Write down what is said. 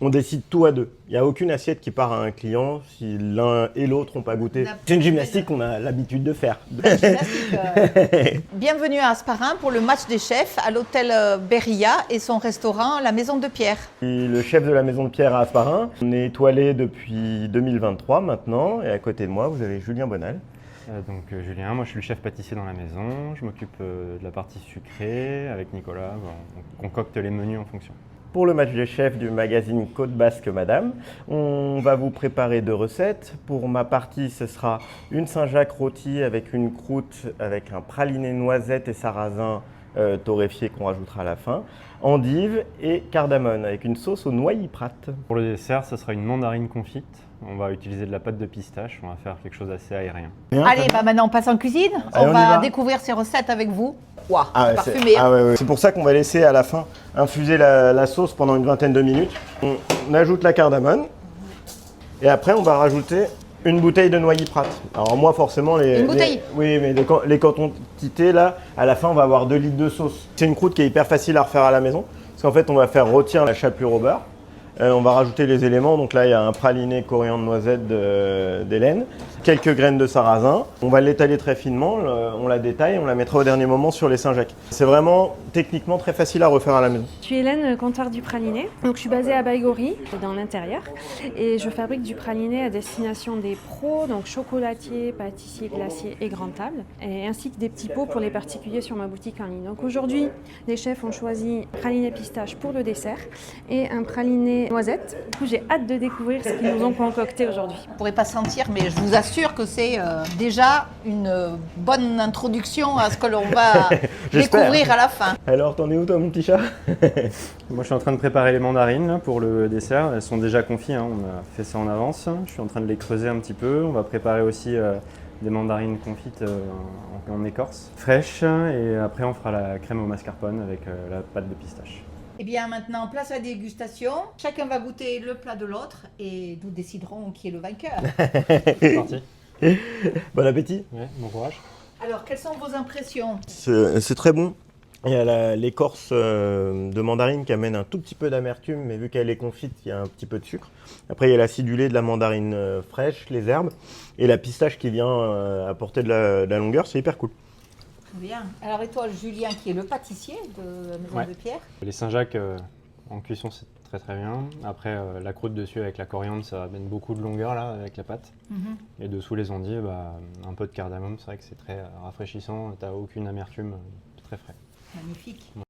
On décide tout à deux. Il n'y a aucune assiette qui part à un client si l'un et l'autre n'ont pas goûté. C'est une gymnastique qu'on a l'habitude de faire. Bienvenue à Hasparren pour le match des chefs à l'hôtel Beria et son restaurant La Maison de Pierre. Je suis le chef de la Maison de Pierre à Hasparren. On est étoilé depuis 2023 maintenant. Et à côté de moi, vous avez Julien Bonal. Julien, moi je suis le chef pâtissier dans la maison. Je m'occupe de la partie sucrée avec Nicolas. On concocte les menus en fonction. Pour le match des chefs du magazine Côte Basque Madame, on va vous préparer 2 recettes. Pour ma partie, ce sera une Saint-Jacques rôtie avec une croûte avec un praliné noisette et sarrasin torréfié qu'on rajoutera à la fin, endive et cardamone avec une sauce au noyer prat. Pour le dessert, ce sera une mandarine confite. On va utiliser de la pâte de pistache. On va faire quelque chose d'assez aérien. Allez, maintenant on passe en cuisine. Allez, on on y va va. découvrir ces recettes avec vous. Waouh, Ah ouais, parfumé. c'est pour ça qu'on va laisser à la fin infuser la sauce pendant une vingtaine de minutes. On ajoute la cardamone et après on va rajouter une bouteille de noyer prat. Alors moi forcément Une bouteille. oui, mais les quantités là, à la fin on va avoir 2 litres de sauce. C'est une croûte qui est hyper facile à refaire à la maison parce qu'en fait on va faire rôtir la chapelure au beurre. On va rajouter les éléments, donc là il y a un praliné coriandre noisette d'Hélène, quelques graines de sarrasin. On va l'étaler très finement, on la détaille, on la mettra au dernier moment sur les Saint-Jacques. C'est vraiment techniquement très facile à refaire à la maison. Je suis Hélène, comptoir du praliné. Donc, je suis basée à Baïgori, dans l'intérieur, et je fabrique du praliné à destination des pros, donc chocolatiers, pâtissiers, glaciers et grandes tables, et ainsi que des petits pots pour les particuliers sur ma boutique en ligne. Donc aujourd'hui, les chefs ont choisi praliné pistache pour le dessert et un praliné noisette. Du coup, j'ai hâte de découvrir ce qu'ils nous ont concocté aujourd'hui. Vous ne pourrez pas sentir, mais je vous assure que c'est déjà une bonne introduction à ce que l'on va découvrir à la fin. Alors t'en es où toi mon petit chat? Moi je suis en train de préparer les mandarines là, pour le dessert. Elles sont déjà confites, hein. On a fait ça en avance. Je suis en train de les creuser un petit peu. On va préparer aussi des mandarines confites en écorce fraîche. Et après on fera la crème au mascarpone avec la pâte de pistache. Eh bien maintenant, place à la dégustation. Chacun va goûter le plat de l'autre et nous déciderons qui est le vainqueur. C'est parti. Bon appétit. Ouais, bon courage. Alors, quelles sont vos impressions? C'est très bon. Il y a l'écorce de mandarine qui amène un tout petit peu d'amertume, mais vu qu'elle est confite, il y a un petit peu de sucre. Après, il y a l'acidulé de la mandarine fraîche, les herbes, et la pistache qui vient apporter de la longueur. C'est hyper cool. Bien. Alors, et toi, Julien, qui est le pâtissier de la Maison Ouais. de Pierre? Les Saint-Jacques en cuisson c'est très très bien. Après la croûte dessus avec la coriandre ça amène beaucoup de longueur là avec la pâte. Et dessous les endives, un peu de cardamome, c'est vrai que c'est très rafraîchissant, t'as aucune amertume, très frais. Magnifique. Ouais.